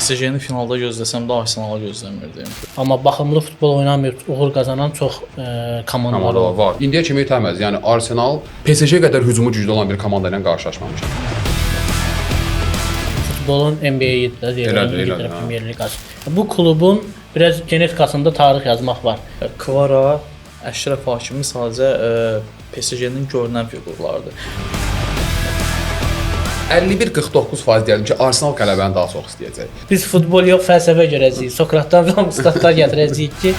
PSG-ni finalda gözləsəm də Arsenalı gözləmirdim. Amma baxımlı futbol oynamayıb uğur qazanan çox komandalar var. var. İndiyə kimi itəməz. Yəni Arsenal PSG qədər hücumu güclü olan bir komanda ilə qarşılaşmamışdı. Futbolun NBA-yi də Elədir, İngiltərə Premyer Liqası. Bu klubun biraz genetikasında tarix yazmaq var. Kvara, Əşrəf Hakimi sadəcə PSG-nin görünən fiqurlarıdır. 51-49% deyəlim ki, Arsenal qələbəni daha çox istəyəcək. Biz futbol yox, fəlsəfə görəcəyik. Sokratdan Ramstaddan gətirəcəyik ki,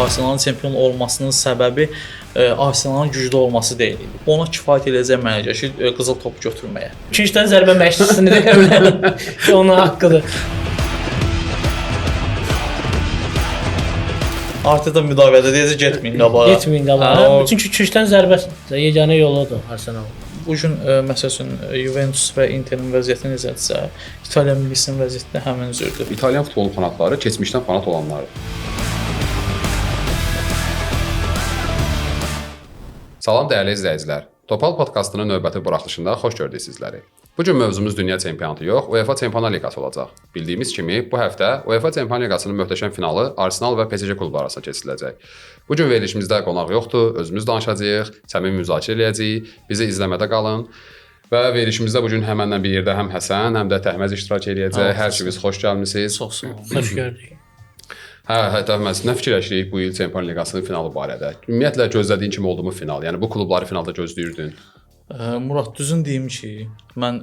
Arsenalın çempion olmasının səbəbi Arsenalın güclü olması deyil. Ona kifayət edəcək mənəcə ki, qızıl top götürməyə. 2-3 dənə zərbə məşqçisini deyə bilərəm ki, onun haqqıdır. Artıq da müdafiədə deyəcək getməyin qabağa. Getməyin qabağa. Çünki 2-3 dənə zərbəsi yeganə yoludur Arsenal. Bu gün məsəl üçün Juventus və Interin vəziyyəti necədirsə, İtaliya millisinin vəziyyəti də həmin cürdür. İtalyan futbolu fanatları keçmişdən fanat olanlardır. Salam dəyərli izləyicilər. Topal podkastının növbəti buraxılışında xoş gördük sizləri. Bu gün mövzumuz dünya çempionatı yox, UEFA Çempionlar Liqası olacaq. Bildiyimiz kimi, bu həftə UEFA Çempionlar Liqasının möhtəşəm finalı Arsenal və PSG klubları arasında keçiriləcək. Bu gün verilişimizdə qonaq yoxdur, özümüz danışacağıq, səmimi müzakirə edəcəyik. Bizi izləmədə qalın. Və verilişimizdə bu gün həmənlə bir yerdə həm Həsən, həm də Təhməz iştirak edəcək. Hər biriniz xoş gəlmisiniz. Çox sağ olun. Xoş gördük. Təhməz, nə fikirləşirik bu il Çempionlar Liqasının finalı barədə? Ümumiyyətlə gözlədiyin kimi oldu mu final? Yəni bu klubları finalda gözləyirdin? Murad, düzün deyim ki, mən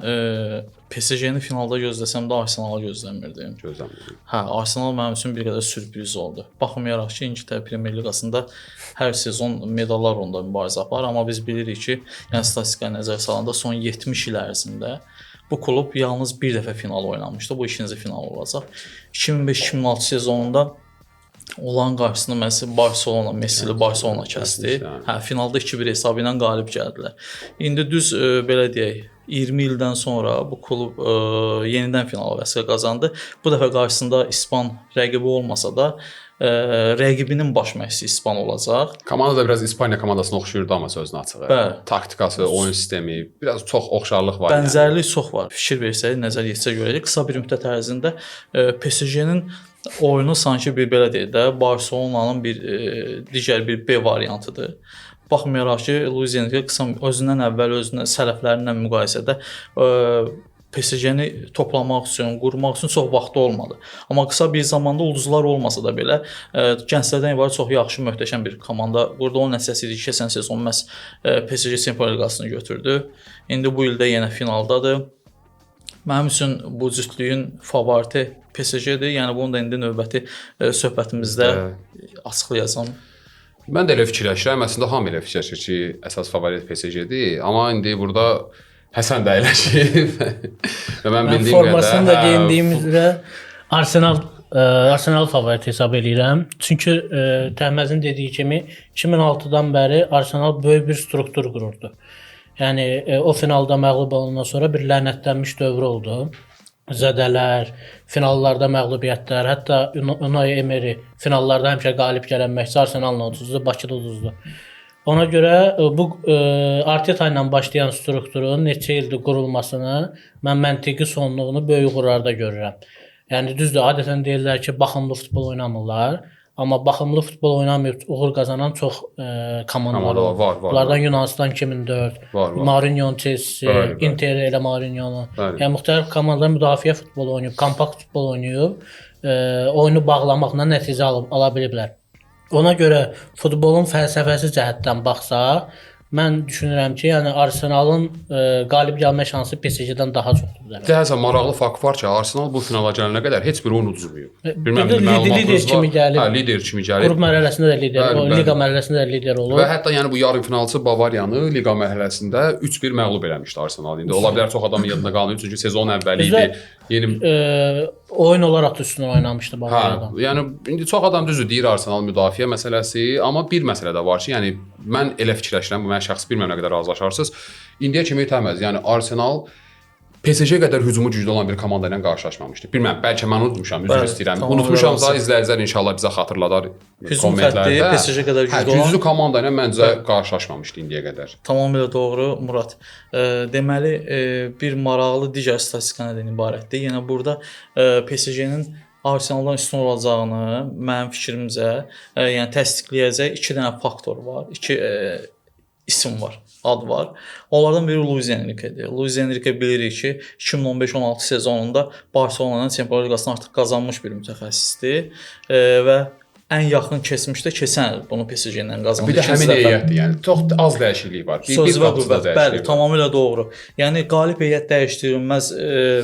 PSG-ni finalda gözləsəm də Arsenalı gözləmirdim. Gözləmirdim. Arsenal mənim üçün bir qədər sürpriz oldu. Baxmayaraq ki, İngiltərə Premyer Liqasında hər sezon medallar onda mübarizə aparır, amma biz bilirik ki, yəni statistikaya nəzər salanda son 70 il ərzində bu klub yalnız bir dəfə final oynamışdı. Bu ikinci final olacaq. 2005-2006 sezonunda olan qarşısında məsələn Barselona, Messili Barselona kəsdi. Finalda 2-1 hesabı ilə qalib gəldilər. İndi düz belə deyək, 20 ildən sonra bu klub yenidən final vəsələ qazandı. Bu dəfə qarşısında İspan rəqibi olmasa da rəqibinin baş məşqçisi İspan olacaq. Komanda da biraz İspaniya komandasına oxşuyurdu amma sözünü açığı. Taktikası, oyun sistemi, biraz çox oxşarlıq var. Bənzərlik çox var. Fikir versək, nəzər yetsək görəcək. Qısa bir müddət ərzində PSG-nin oyunu sanki bir belə deyək də Barselonanın bir digər bir B variantıdır. Baxmayaraq ki, Luis Enrique qısa özündən əvvəl özünün sələflərindən müqayisədə PSG-ni toplamaq üçün, qurmaq üçün çox vaxtı olmadı. Amma qısa bir zamanda ulduzlar olmasa da belə gənclərdən ibarət çox yaxşı, möhtəşəm bir komanda qurdu. Onun nəticəsi idi ki, keçən sezon məhz PSG Çempionlar Liqasını götürdü. İndi bu ildə yenə finaldadır. Mənim üçün bu cütlüyün favoriti PSG-dir. Yəni bunu da indi növbəti söhbətimizdə açıqlayacağam. Mən də elə fikirləşirəm. Əslində hamı elə fikirləşir ki, əsas favorit PSG-dir. Amma indi burada Həsən də eləşib. Və mən bildiyim qədər formasını da geyindiyimiz üzrə Arsenal favorit hesab edirəm. Çünki Təhməzin dediyi kimi 2006-dan bəri Arsenal böyük bir struktur qururdu. Yəni o finalda məğlub olandan sonra bir lənətlənmiş dövr oldu. Zədələr, finallarda məğlubiyyətlər, hətta Unai Emery finallarda həmişə qalib gələn məşqçi Arsenalın uduzdu, Bakıda uduzdu. Ona görə bu Arteta ilə başlayan strukturun neçə ildir qurulmasını mən məntiqi sonluğunu böyük uğurlarda görürəm. Yəni düzdür, adətən deyirlər ki, baxımlı futbol oynamırlar. Amma baxımlı futbol oynamayıb uğur qazanan çox komandalar var. Bunlardan Yunanistan 2004, Mourinho'nun Chelsea, Inter elə Mourinho'nun. Yəni müxtəlif komandalar müdafiə futbolu oynayıb, kompakt futbol oynayıb, oyunu bağlamaqla nəticə ala biliblər. Ona görə futbolun fəlsəfəsi cəhətdən baxsaq, mən düşünürəm ki, yəni Arsenalın qalib gəlmə şansı PSG-dən daha çoxdur. Deyəsən maraqlı fakt var ki, Arsenal bu finala gələnə qədər heç bir oyun uduzmayıb. Lider kimi gəlib. Lider kimi gəlib. Qrup mərhələsində də lider, liqa mərhələsində də lider olur. Və hətta yəni bu yarımfinalçı Bavariyanı liqa mərhələsində 3-1 məğlub eləmişdi Arsenal. İndi ola bilər çox adamın yadına qalmayıb çünki sezon əvvəli idi. Yeni oyun olaraq da üstün oynamışdı Bavariyadan. Yəni indi çox adam düzdür deyir Arsenal müdafiə məsələsi, amma bir məsələ də var ki, yəni mən elə fikirləşirəm, bu mən şəxsi bilmirəm nə qədər razılaşarsınız. İndiyə kimi itəməz. Yəni Arsenal PSG qədər hücumu güclü olan bir komanda ilə qarşılaşmamışdı. Bilmirəm, bəlkə mən unutmuşam, üzr Bəli, istəyirəm. tamamilə Unutmuşamsa razı. izləyicilər inşallah bizə xatırladar Hücum xətti PSG qədər güclü olan güclü komanda ilə məncə qarşılaşmamışdı indiyə qədər. Tamamilə doğru Murad. Deməli bir maraqlı digər statistika nədən ibarətdir. Yəni burada PSG-nin Arsenaldan üstün olacağını mənim fikrimcə, yəni təsdiqləyəcək 2 dənə faktor var. 2 isim var, ad var. Onlardan biri Luis Enrique'dir. Luis Enrique bilirik ki, 2015-16 sezonunda Barcelona'nın Çempionlar Liqasını artıq qazanmış bir mütəxəssisdir və ən yaxın keçmişdə keçən il bunu PSG ilə qazandı. Bir də həmin heyətdir, yəni çox az dəyişiklik var. Söz və qapıda qüvvət, bəli, tamamilə doğru. Yəni qalib heyət dəyişdirilməz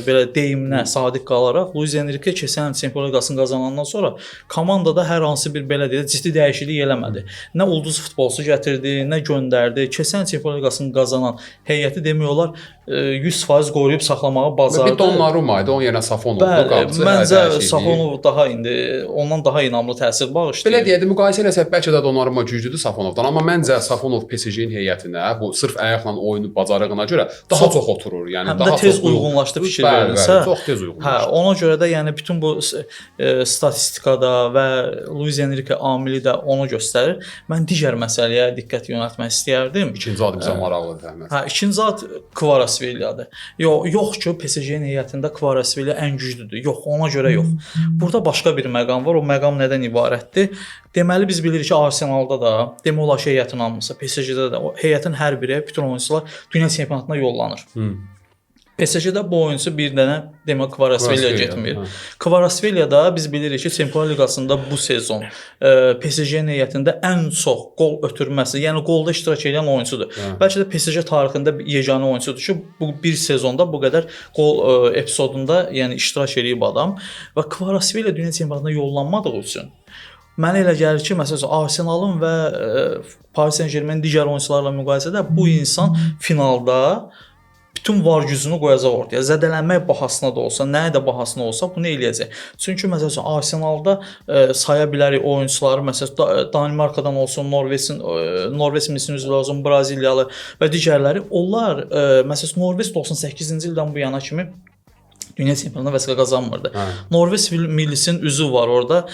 belə deyiminə sadiq qalaraq Luis Enrique keçən il Çempionlar Liqasını qazanandan sonra komandada hər hansı bir belə deyək ciddi dəyişiklik eləmədi. Nə ulduz futbolçu gətirdi, nə göndərdi. Keçən il Çempionlar Liqasını qazanan heyəti demək olar 100% qoruyub saxlamağı bacardı. Bir Donnarumma idi, onun yerinə Safonovdu, qapıcı. Məncə Safonov daha indi ondan daha inamlı təsir bağışlayır. Belə deyək, müqayisə eləsək bəlkə də Donnarumma güclüdür Safonovdan, amma məncə Safonov PSG-nin heyətinə bu sırf ayaqla oyunu bacarığına görə daha çox oturur. Yəni həm daha də tez uyğunlaşdı fikir verilsə. Çox tez uyğunlaşdı. Ona görə də yəni bütün bu statistikada və Luis Enrique amili də onu göstərir. Mən digər məsələyə diqqət yönəltmək istəyərdim. İkinci adı bizə maraqlıdır Əhməd. İkinci ad Kvaratskhelia-dır. Yox ki, PSG-nin heyətində Kvaratskhelia ən güclüdür. Yox, ona görə yox. Burada başqa bir məqam var. O məqam nədən ibarətdir? Deməli biz bilirik ki, Arsenalda da, demək olar ki, heyətin hamısı, PSG-də də heyətin hər biri, bütün oyunçular dünya çempionatına yollanır. PSG-də bu oyunçu bir dənə demək Kvaratskhelia getmir. Kvaratskhelia-da biz bilirik ki, Çempionlar Liqasında bu sezon PSG-nin heyətində ən çox qol ötürməsi, yəni qolda iştirak edən oyunçudur. Bəlkə də PSG tarixində yeganə oyunçudur ki, bu bir sezonda bu qədər qol epizodunda, yəni iştirak edib adam və Kvaratskhelia dünya çempionatına yollanmadığı üçün mənə elə gəlir ki, məsələn, Arsenalın və Paris Saint-Germain digər oyunçularla müqayisədə bu insan finalda bütün var gücünü qoyacaq ortaya. Zədələnmək bahasına da olsa, nəyə də bahasına olsa bunu eləyəcək. Çünki məsələn Arsenalda saya bilərik oyunçuları, məsələn Danimarkadan olsun, Norveç millisin üzvü olsun, Braziliyalı və digərləri. Onlar məsələn Norveç 98-ci ildən bu yana kimi dünya çempionatına vəsələ qazanmırdı. Norveç millisinin üzvü var orada,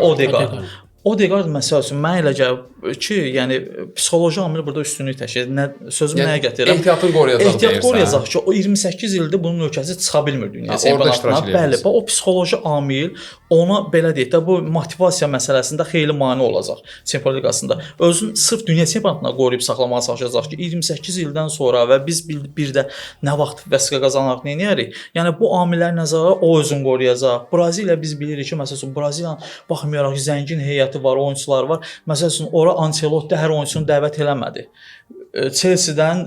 Odegaard. Odegaard məsəl üçün mənə elə gəlir ki, yəni psixoloji amil burada üstünlük təşkil edir. Sözümü nəyə gətirirəm? Ehtiyatını qoruyacaq. Ehtiyat qoruyacaq ki, o 28 ildir bunun ölkəsi çıxa bilmir dünya çempionatına. Bəli, o psixoloji amil ona belə deyək də bu motivasiya məsələsində xeyli mane olacaq Çempionlar Liqasında. Özün sırf dünya çempionatına qoruyub saxlamağa çalışacaq ki, 28 ildən sonra və biz bir də nə vaxt vəsələ qazanaraq nə edərik? Yəni bu amilləri nəzərə o özünü qoruyacaq. Braziliya biz bilirik ki, məsələn Braziliyanın baxmayaraq zəngin heyəti var, oyunçular var. Məsələn, ora Ancelotti hər oyunçunu dəvət eləmədi. Chelsea-dən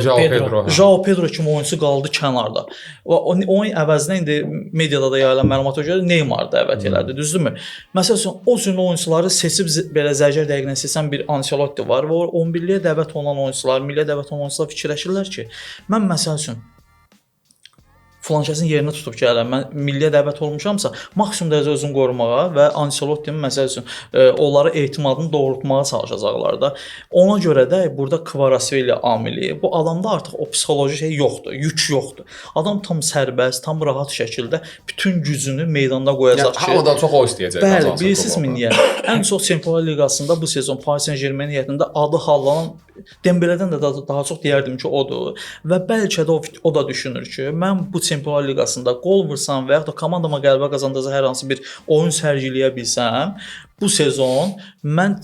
João Pedro kimi oyunçu qaldı kənarda. Onun əvəzinə indi mediada da yayılan məlumata görə Neymar dəvət elədi, düzdürmü? Məsələn, o cür oyunçuları seçib belə zərgər dəqiqlə seçən bir Ancelotti var və 11-liyə dəvət olunan oyunçular, milliyə dəvət olunan oyunçular fikirləşirlər ki, mən məsəl üçün filankəsin yerini tutub gələm, mən milliyə dəvət olmuşamsa, maksimum dərəcə özünü qorumağa və Ancelotti-nin məsəl üçün onları etimadını doğrultmağa çalışacaqlar da. Ona görə də burada Kvaratskhelia amili, bu adamda artıq o psixoloji şey yoxdur, yük yoxdur. Adam tam sərbəst, tam rahat şəkildə bütün gücünü meydanda qoyacaq ki, hamıdan çox o istəyəcək. Bəli, bilirsinizmi niyə? Ən çox Çempionlar Liqasında bu sezon Paris Saint-Germain heyətində adı hallanan Dembeledən də daha çox deyərdim ki, odur. Və bəlkə də o da düşünür ki, mən bu Çempionlar Liqasında qol vursam və ya da komandama qələbə qazandıracaq hər hansı bir oyun sərgiləyə bilsəm, bu sezon mən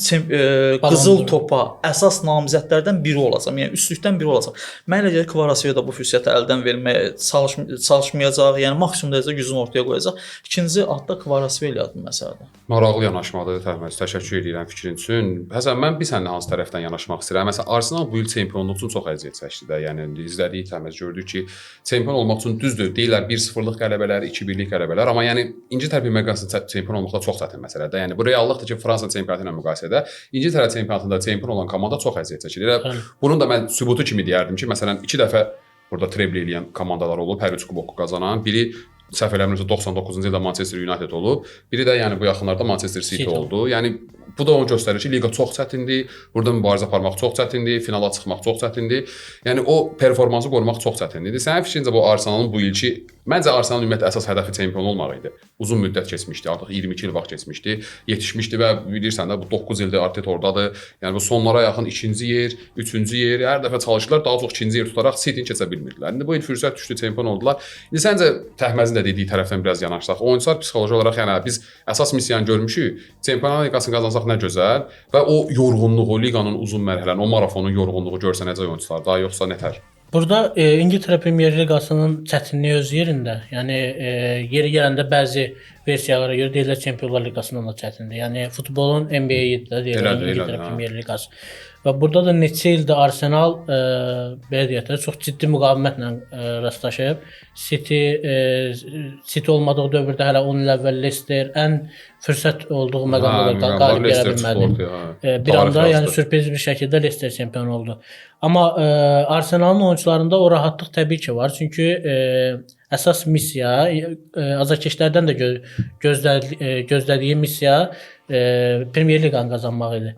qızıl topa əsas namizədlərdən biri olacağam. Yəni üstlükdən biri olacaq. Mən elə gəlir Kvaratskhelia da bu fürsəti əldən verməyə çalışmayacaq. Yəni maksimum dərəcədə gücünü ortaya qoyacaq. İkinci adda Kvaratskhelia-dır məsələdə. Maraqlı yanaşmadır Təhməz. Təşəkkür edirəm fikrin üçün. Həsən, mən bir səninlə hansı tərəfdən yanaşmaq istəyirəm? Məsələn, Arsenal bu il çempionluq üçün çox əziyyət çəkdi də. Yəni izlədik Təhməz, gördük ki, çempion olmaq üçün düzdür. Deyirlər 1-0-lıq qələbələr, 2-1-lik qələbələr, amma yəni İngiltərə Premyer Liqasında çempion olmaqda çox çətin məsələdir. Yəni bu reallıqdır ki, Fransa çempionatı ilə müqayisədə İngiltərə çempionatında çempion olan komanda çox əziyyət çəkir. Elə bunun da mən sübutu kimi deyərdim ki, məsələn 2 dəfə burada treble eləyən komandalar olub, hər üç kuboku qazanan. Biri səhv eləmirəmsə 99-cu ildə Manchester United olub. Biri də yəni bu yaxınlarda Manchester City oldu. Yəni bu da onu göstərir ki, liqa çox çətindir. Burada mübarizə aparmaq çox çətindir, finala çıxmaq çox çətindir. Yəni o performansı qorumaq çox çətindir. Sənin fikrincə bu Arsenalın bu ilki məncə Arsenalın ümumiyyətlə əsas hədəfi çempion olmaq idi. Uzun müddət keçmişdi, artıq 22 il vaxt keçmişdi, yetişmişdi və bilirsən də bu 9 ildir Arteta ordadır. Yəni bu sonlara yaxın 2-ci yer, 3-cü yer, hər dəfə çalışırlar daha çox 2-ci yer tutaraq City-ni keçə bilmirdilər. İndi bu il fürsət düşdü, çempion oldular. İndi səncə Təhməzin də dediyi tərəfdən biraz yanaşsaq, oyunçular psixoloji olaraq yəni biz əsas missiyanı görmüşük, Çempionlar Liqasını qazansaq nə gözəl və o yorğunluğu, liqanın uzun mərhələnin, o marafonun yorğunluğu görsənəcək oyunçularda, yoxsa nətər? Burada İngiltərə Premyer Liqasının çətinliyi öz yerində. Yəni yeri gələndə bəzi versiyalara görə deyirlər Çempionlar Liqasından da çətindir. Yəni futbolun NBA-yi də deyirlər İngiltərə Premyer Liqası. Və burada da neçə ildir Arsenal belə deyək də çox ciddi müqavimətlə rastlaşıb. City olmadığı dövrdə hələ 10 il əvvəl Leicester ən fürsət olduğu məqamda qalib gələ bilmədi. Bir anda yəni sürpriz bir şəkildə Leicester çempion oldu. Amma Arsenalın oyunçularında o rahatlıq təbii ki var. Çünki əsas missiya azarkeşlərdən də gözlədiyi missiya Premyer Liqanı qazanmaq idi.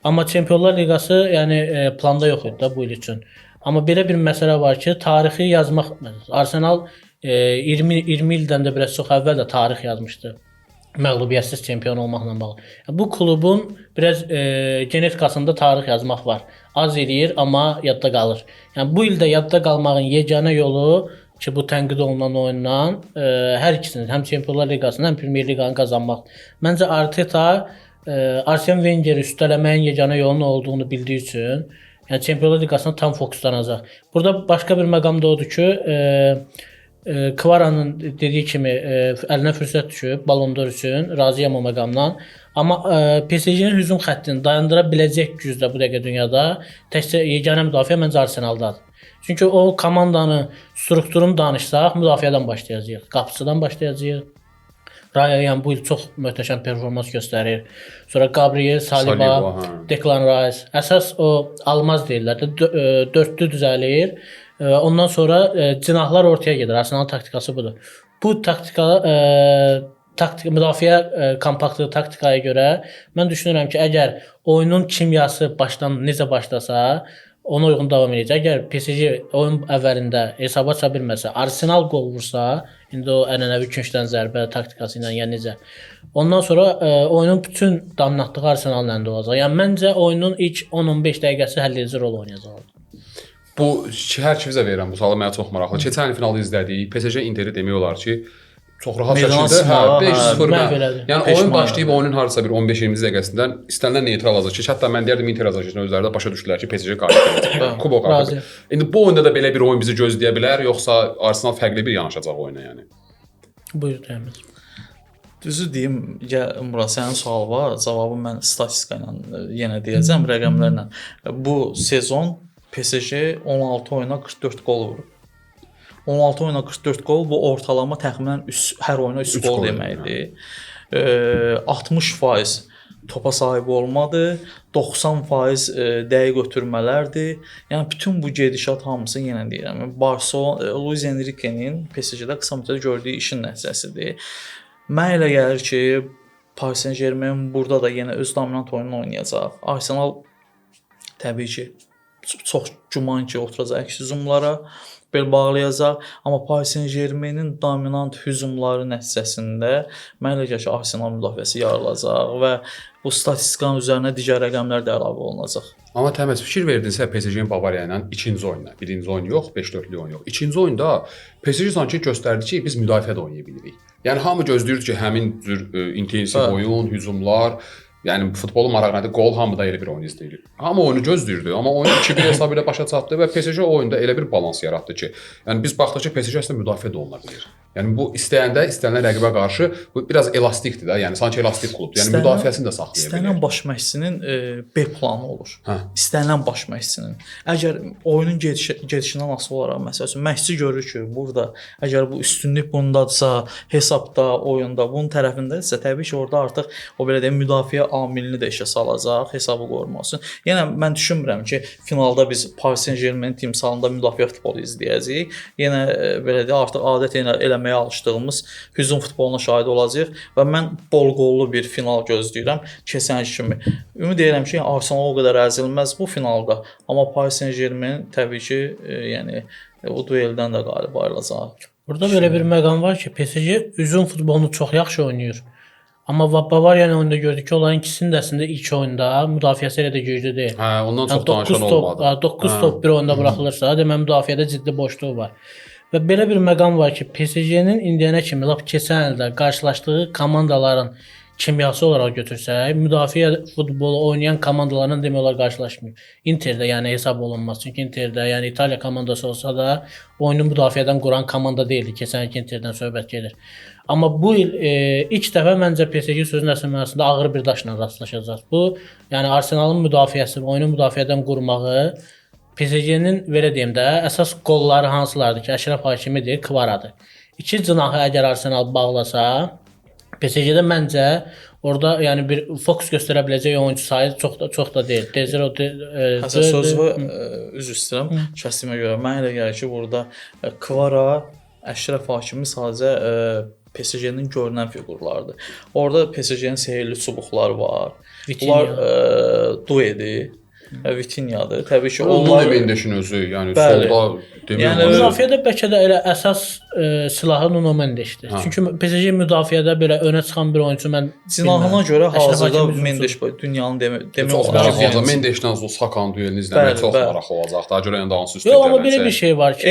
Amma Çempionlar Liqası yəni planda yox idi da bu il üçün. Amma belə bir məsələ var ki, tarixi yazmaq Arsenal 20 ildən də biraz çox əvvəl də tarix yazmışdı. Məğlubiyyətsiz çempion olmaqla bağlı. Bu klubun biraz genetikasında tarix yazmaq var. Az eləyir, amma yadda qalır. Yəni bu ildə yadda qalmağın yeganə yolu ki, bu tənqid olunan oyundan hər ikisini, həm Çempionlar Liqasını, həm Premyer Liqanı qazanmaq. Məncə Arteta Arsene Wenger'i üstələməyin yeganə yolunun olduğunu bildiyi üçün, yəni Çempionlar Liqasına tam fokuslanacaq. Burada başqa bir məqam da odur ki, Kvaranın dediyi kimi əlinə fürsət düşüb Ballon d'Or üçün, razıyam o məqamdan. Amma PSG-nin hücum xəttini dayandıra biləcək gücdə bu dəqiqə dünyada təkcə yeganə müdafiə məncə Arsenaldadır. Çünki o komandanın strukturunu danışsaq, müdafiədən başlayacağıq, qapıçıdan başlayacağıq. Raya bu il çox möhtəşəm performans göstərir. Sonra Gabriel, Saliba, Declan Rice. Əsas o almaz deyirlər də, dördlü düzəlir. Ondan sonra cinahlar ortaya gedir. Arsenalın taktikası budur. Bu müdafiə kompaktlığı taktikaya görə mən düşünürəm ki, əgər oyunun kimyası başdan necə başlasa, ona uyğun davam edəcək. Əgər PSG oyun əvvəlində hesaba aça bilməsə, Arsenal qol vursa, indi o ənənəvi küncdən zərbə taktikası ilə yəni necə. Ondan sonra oyunun bütün dominantlığı Arsenalın əlində olacaq. Yəni məncə oyunun ilk 10-15 dəqiqəsi həlledici rol oynayacaq. Bu hər kimizə verirəm bu sualı, mənə çox maraqlı. Keçən il finalı izlədik. PSG Interi demək olar ki, çox rahat şəkildə 5-0. Yəni oyun başlayıb oyunun hardasa bir 15-20 dəqiqəsindən istənilən neytral azarkeş. Hətta mən deyərdim Inter azarkeşin özləri də başa düşdülər ki, PSG qalib gələcək. Kubok qalib. İndi bu oyunda da belə bir oyun bizi gözləyə bilər, yoxsa Arsenal fərqli bir yanaşacaq oyuna yəni? Buyur Təmiz. Düzü deyim, Murat, sənin sual var, cavabı mən statistika ilə yenə deyəcəm, rəqəmlərlə. Bu sezon PSG 16 oyuna 44 qol vurub. 16 oyuna 44 qol, bu ortalama təxminən hər oyuna 3 qol deməkdir. 60% topa sahib olmadı, 90% dəqiq ötürmələrdir. Yəni bütün bu gedişat hamısı yenə deyirəm, Luis Enrique'nin PSG-də qısa müddətdə gördüyü işin nəticəsidir. Mən elə gəlir ki, Paris Saint-Germain burada da yenə öz dominant oyununu oynayacaq. Arsenal təbii ki çox güman ki, oturacaq əks hücumlara, bel bağlayacaq. Amma Paris Saint-Germainin dominant hücumları nəticəsində mən elə gəlir ki, Arsenal müdafiəsi yarılacaq və bu statistikanın üzərinə digər rəqəmlər də əlavə olunacaq. Amma Təməz, fikir verdinsə PSG-nin Bavariya ilə ikinci oyunda, birinci oyun yox, 5-4-lük oyun yox. İkinci oyunda PSG sanki göstərdi ki, biz müdafiə də oynaya bilirik. Yəni hamı gözləyirdi ki, həmin cür intensiv oyun, hücumlar, yəni futbolu maraqlandı, qol hamıda elə bir oyun izləyir. Hamı oyunu gözləyirdi, amma oyun 2-1 hesabı ilə başa çatdı və PSG oyunda elə bir balans yaratdı ki, yəni biz baxdıq ki, PSG əslində müdafiə də oluna bilir. Yəni bu istənilən rəqibə qarşı bu biraz elastikdir də, yəni sanki elastik klubdur. Yəni müdafiəsini də saxlaya bilir. İstənilən baş məşqçinin B planı olur. İstənilən baş məşqçinin. Əgər oyunun gedişindən asılı olaraq məsələn məşqçi görür ki, burada əgər bu üstünlük bundadsa, hesabda, oyunda bunun tərəfindədirsə, təbii ki, orada artıq o belə deyim müdafiə amilini də işə salacaq, hesabı qorumaq üçün. Yəni mən düşünmürəm ki, finalda biz Paris Saint-Germain timsalında müdafiə futbolu izləyəcəyik. Yenə belə də artıq adət eləməyə izləməyə alışdığımız hücum futboluna şahid olacağıq və mən bol qollu bir final gözləyirəm. Keçənki kimi. Ümid edirəm ki, Arsenal o qədər əzilməz bu finalda, amma Paris Saint-Germain təbii ki, yəni o dueldən də qalib ayrılacaq. Burada belə bir məqam var ki, PSG hücum futbolunu çox yaxşı oynayır. Amma Bavariya ilə oyunda gördük ki, onların ikisinin də əslində ilk oyunda müdafiəsi elə də güclü deyil. Hə, ondan çox danışan olmadı. 9 top bir oyunda buraxılırsa, deməli müdafiədə ciddi boşluq var. Və belə bir məqam var ki, PSG-nin indiyənə kimi lap keçən ildə qarşılaşdığı komandaların kimyası olaraq götürsək, müdafiə futbolu oynayan komandalarla demək olar qarşılaşmır. Interdə yəni hesab olunmaz. Çünki Interdə yəni İtaliya komandası olsa da oyunu müdafiədən quran komanda deyildi. Keçənki Interdən söhbət gedir. Amma bu il ilk dəfə məncə PSG sözün əsl mənasında ağır bir daşla rastlaşacaq. Bu, yəni Arsenalın müdafiəsi, oyunu müdafiədən qurmağı PSG-nin belə deyim də əsas qolları hansılardır ki, Əşrəf Hakimidir, Kvaradır. İki cinahı əgər Arsenal bağlasa, PSG-də məncə orada yəni bir fokus göstərə biləcək oyunçu sayı çox da deyil. Həsən sözü üzr istəyirəm, kəsimə görə. Mənə elə gəlir ki, burada Kvara, Əşrəf Hakimi sadəcə PSG-nin görünən fiqurlardır. Orada PSG-nin sehirli çubuqları var. Bunlar Duedir, Vitinyadır. Təbii ki, onlar Mendeşin özü, yəni solda yəni müdafiədə bəlkə də elə əsas silahı Nuno Mendesdir. Çünki PSG müdafiədə belə önə çıxan bir oyunçu mən cinahına görə hazırda Mendes dünyanın demək olar ki, Mendeslə Sakan duelini izləmək çox maraqlı olacaq. Daha görə yəni hansı üstə gələcək. Yox, amma belə bir şey var ki,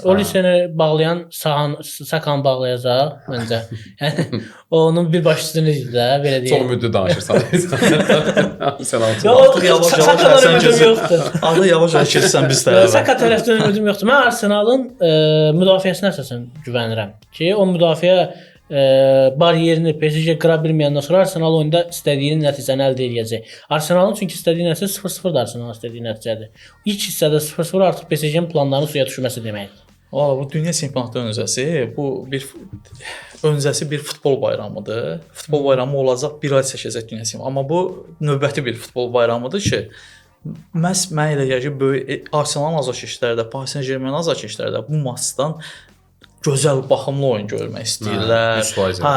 Oliseni bağlayan Sakan bağlayacaq məncə. Yəni onun bir başçısını izlə, belə deyək. Çox müddət danışırsan. Sən adı yavaş-yavaş keçsən biz tərəfə. Saka tərəfdən ümidim yoxdur. Mən Arsenalın müdafiəsinə əsasən güvənirəm ki, o müdafiə baryerini PSG qıra bilməyəndən sonra Arsenal oyunda istədiyi nəticəni əldə edəcək. Arsenalın çünki istədiyi nəticə 0-0 da Arsenalın istədiyi nəticədir. İlk hissədə 0-0 artıq PSG-nin planlarının suya düşməsi deməkdir. Valla bu dünya çempionatı öncəsi, bu bir öncəsi bir futbol bayramıdır. Futbol bayramı olacaq, bir ay çəkəcək dünya çempionatı. Amma bu növbəti bir futbol bayramıdır ki, məhz mənə elə gəlir ki, böyük Arsenalın azarkeşlərdə, Paris Saint-Germain azarkeşlərdə bu maçdan gözəl, baxımlı oyun görmək istəyirlər. Hə,